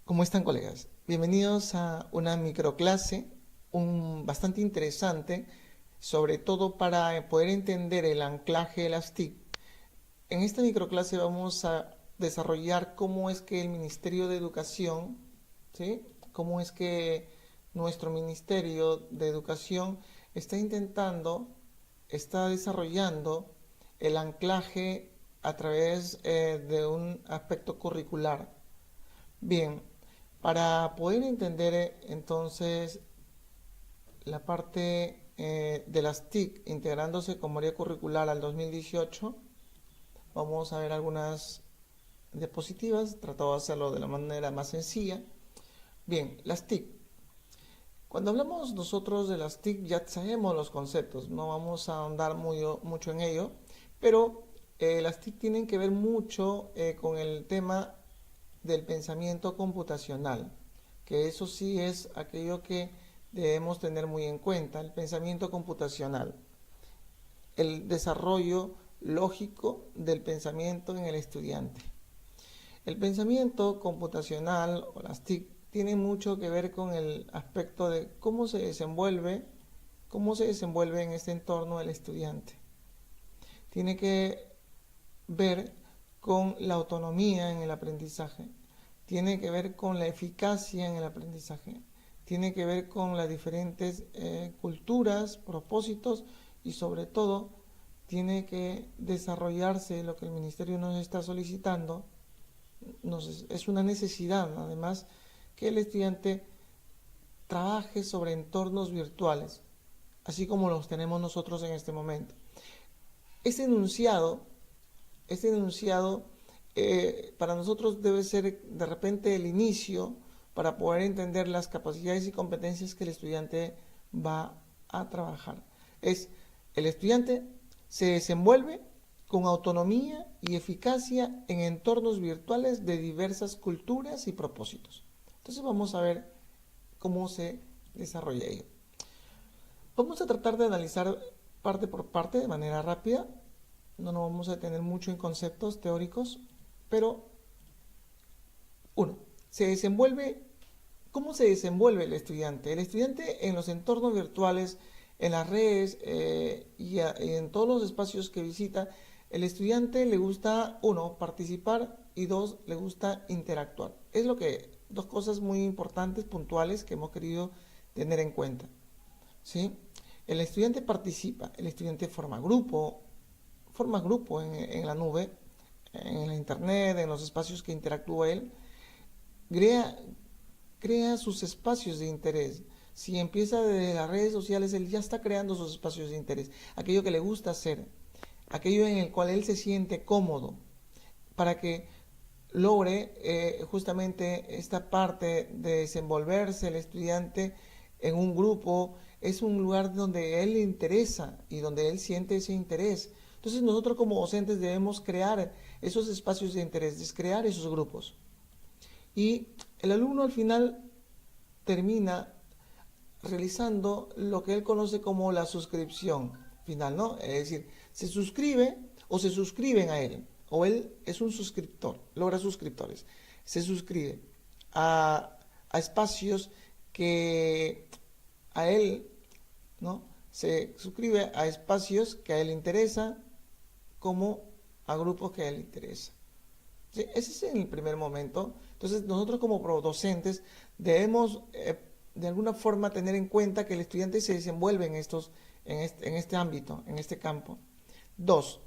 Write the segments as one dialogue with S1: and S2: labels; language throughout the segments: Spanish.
S1: ¿Cómo están, colegas? Bienvenidos a una microclase bastante interesante, sobre todo para poder entender el anclaje de las TIC. En esta microclase vamos a desarrollar cómo es que el Ministerio de Educación, ¿sí? Cómo es que nuestro Ministerio de Educación está intentando, está desarrollando el anclaje a través de un aspecto curricular. Bien, para poder entender entonces la parte de las TIC integrándose como área curricular al 2018, vamos a ver algunas diapositivas, tratado de hacerlo de la manera más sencilla. Bien, las TIC. Cuando hablamos nosotros de las TIC ya sabemos los conceptos, no vamos a ahondar mucho en ello, pero las TIC tienen que ver mucho con el tema del pensamiento computacional, que eso sí es aquello que debemos tener muy en cuenta, el pensamiento computacional, el desarrollo lógico del pensamiento en el estudiante. El pensamiento computacional o las TIC tiene mucho que ver con el aspecto de cómo se desenvuelve en este entorno el estudiante. Tiene que ver con la autonomía en el aprendizaje, tiene que ver con la eficacia en el aprendizaje, tiene que ver con las diferentes culturas, propósitos y sobre todo tiene que desarrollarse lo que el Ministerio nos está solicitando. Es una necesidad, además, que el estudiante trabaje sobre entornos virtuales, así como los tenemos nosotros en este momento. Este enunciado, este enunciado para nosotros debe ser de repente el inicio para poder entender las capacidades y competencias que el estudiante va a trabajar. El estudiante se desenvuelve con autonomía y eficacia en entornos virtuales de diversas culturas y propósitos. Entonces vamos a ver cómo se desarrolla ello. Vamos a tratar de analizar parte por parte de manera rápida. No nos vamos a detener mucho en conceptos teóricos, pero uno, se desenvuelve, ¿cómo se desenvuelve el estudiante? El estudiante en los entornos virtuales, en las redes y en todos los espacios que visita, el estudiante le gusta, uno, participar y dos, le gusta interactuar. Es lo que, dos cosas muy importantes, puntuales, que hemos querido tener en cuenta. ¿Sí? El estudiante participa, el estudiante forma grupo en la nube, en la internet, en los espacios que interactúa él, crea, crea sus espacios de interés. Si empieza desde las redes sociales, él ya está creando sus espacios de interés, aquello que le gusta hacer, aquello en el cual él se siente cómodo, para que logre justamente esta parte de desenvolverse el estudiante en un grupo. Es un lugar donde a él le interesa y donde él siente ese interés. Entonces nosotros como docentes debemos crear esos espacios de interés, crear esos grupos. Y el alumno al final termina realizando lo que él conoce como la suscripción final, ¿no? Es decir, se suscribe o se suscriben a él, o él es un suscriptor, logra suscriptores, se suscribe a espacios que a él, ¿no? Se suscribe a espacios que a él le interesa como a grupos que a él le interesa. ¿Sí? Ese es el primer momento. Entonces nosotros como docentes debemos de alguna forma tener en cuenta que el estudiante se desenvuelve en este ámbito, en este campo. Dos,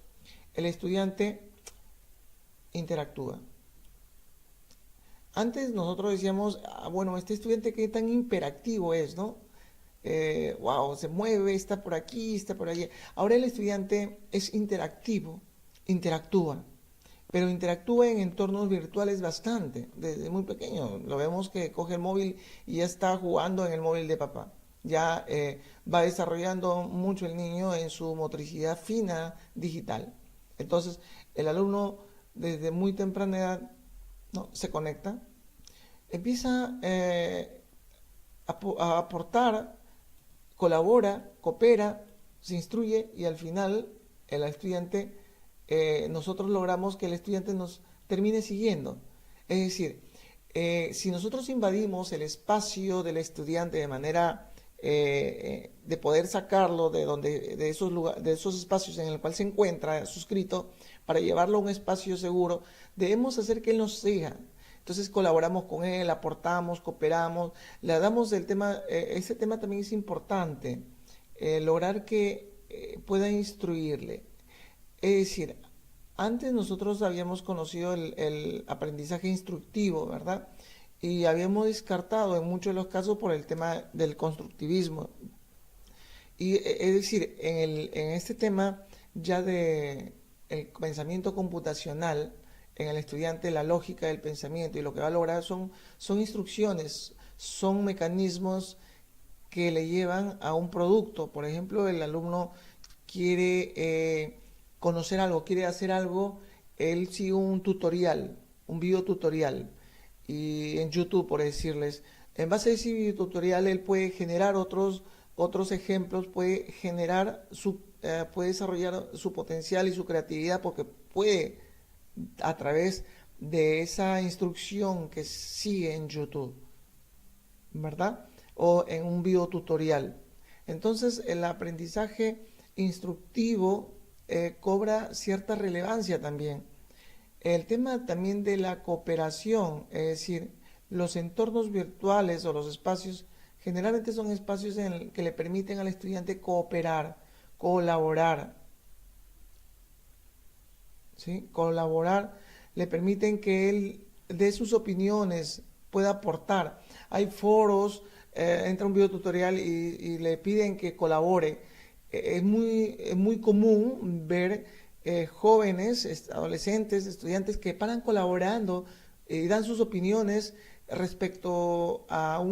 S1: el estudiante interactúa. Antes nosotros decíamos, bueno, este estudiante qué tan hiperactivo es, ¿no? Wow, se mueve, está por aquí, está por allí. Ahora el estudiante es interactivo, interactúa, pero interactúa en entornos virtuales bastante, desde muy pequeño. Lo vemos que coge el móvil y ya está jugando en el móvil de papá. Ya va desarrollando mucho el niño en su motricidad fina digital. Entonces, el alumno desde muy temprana edad, ¿no?, se conecta, empieza a aportar, colabora, coopera, se instruye y al final el estudiante, nosotros logramos que el estudiante nos termine siguiendo. Es decir, Si nosotros invadimos el espacio del estudiante de manera de poder sacarlo de esos espacios en el cual se encuentra suscrito para llevarlo a un espacio seguro, debemos hacer que él nos siga. Entonces colaboramos con él, aportamos, cooperamos, le damos el tema, ese tema también es importante, lograr que pueda instruirle. Es decir, antes nosotros habíamos conocido el aprendizaje instructivo, ¿verdad? Y habíamos descartado en muchos de los casos por el tema del constructivismo. Y es decir, en este tema ya de el pensamiento computacional, en el estudiante la lógica del pensamiento y lo que va a lograr son instrucciones, son mecanismos que le llevan a un producto. Por ejemplo, el alumno quiere conocer algo, quiere hacer algo, él sigue un tutorial, un video tutorial, y en YouTube, por decirles, en base a ese video tutorial, él puede generar otros ejemplos, puede desarrollar su potencial y su creatividad, porque puede, a través de esa instrucción que sigue en YouTube, ¿verdad? O en un video tutorial. Entonces, el aprendizaje instructivo cobra cierta relevancia también. El tema también de la cooperación, es decir, los entornos virtuales o los espacios, generalmente son espacios que le permiten al estudiante cooperar, colaborar, ¿sí? Colaborar, le permiten que él dé sus opiniones, pueda aportar. Hay foros, entra un video tutorial y le piden que colabore. Es muy común ver jóvenes, adolescentes, estudiantes que paran colaborando y dan sus opiniones respecto a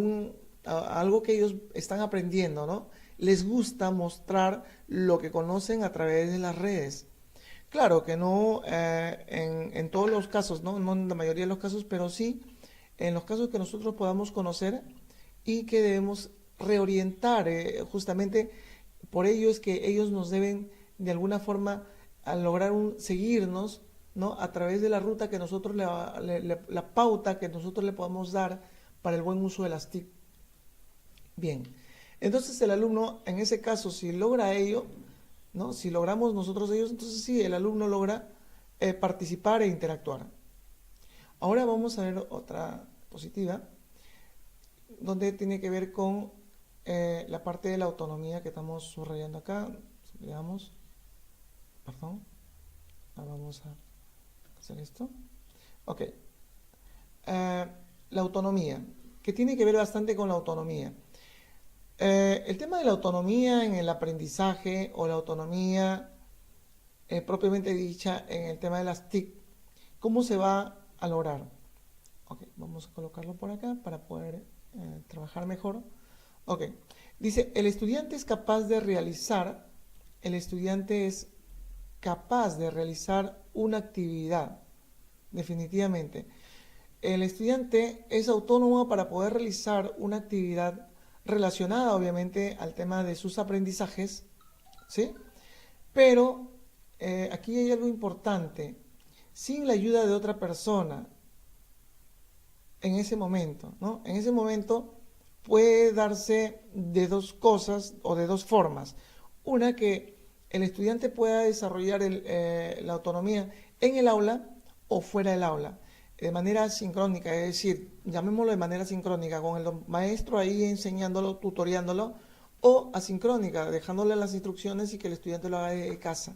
S1: algo que ellos están aprendiendo, ¿no? Les gusta mostrar lo que conocen a través de las redes. Claro que no en todos los casos, ¿no? No en la mayoría de los casos, pero sí en los casos que nosotros podamos conocer y que debemos reorientar. Justamente por ello es que ellos nos deben de alguna forma a lograr seguirnos, ¿no? A través de la ruta que nosotros la pauta que nosotros le podamos dar para el buen uso de las TIC. Bien, entonces el alumno en ese caso si logra ello, ¿no? Si logramos nosotros ellos, entonces sí, el alumno logra participar e interactuar. Ahora vamos a ver otra positiva, donde tiene que ver con la parte de la autonomía que estamos subrayando acá. Veamos, perdón, ahora vamos a hacer esto. Ok, la autonomía, que tiene que ver bastante con la autonomía. El tema de la autonomía en el aprendizaje o la autonomía propiamente dicha en el tema de las TIC, ¿cómo se va a lograr? Ok, vamos a colocarlo por acá para poder trabajar mejor. Ok, dice, el estudiante es capaz de realizar una actividad, definitivamente. El estudiante es autónomo para poder realizar una actividad relacionada obviamente al tema de sus aprendizajes, ¿sí? Pero aquí hay algo importante, sin la ayuda de otra persona en ese momento, ¿no? En ese momento puede darse de dos cosas o de dos formas. Una, que el estudiante pueda desarrollar la autonomía en el aula o fuera del aula, de manera sincrónica, es decir, llamémoslo de manera sincrónica, con el maestro ahí enseñándolo, tutoriándolo, o asincrónica, dejándole las instrucciones y que el estudiante lo haga de casa,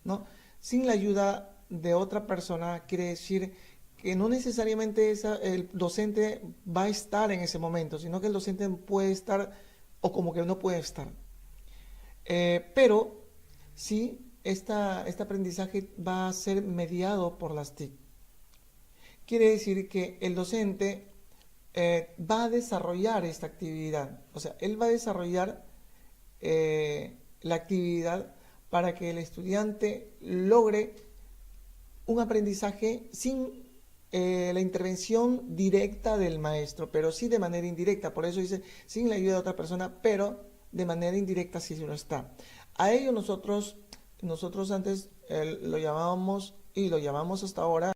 S1: ¿no? Sin la ayuda de otra persona, quiere decir que no necesariamente el docente va a estar en ese momento, sino que el docente puede estar o como que no puede estar. Pero sí, este aprendizaje va a ser mediado por las TIC. Quiere decir que el docente va a desarrollar esta actividad, o sea, él va a desarrollar la actividad para que el estudiante logre un aprendizaje sin la intervención directa del maestro, pero sí de manera indirecta. Por eso dice, sin la ayuda de otra persona, pero de manera indirecta sí lo está. A ello nosotros antes lo llamábamos y lo llamamos hasta ahora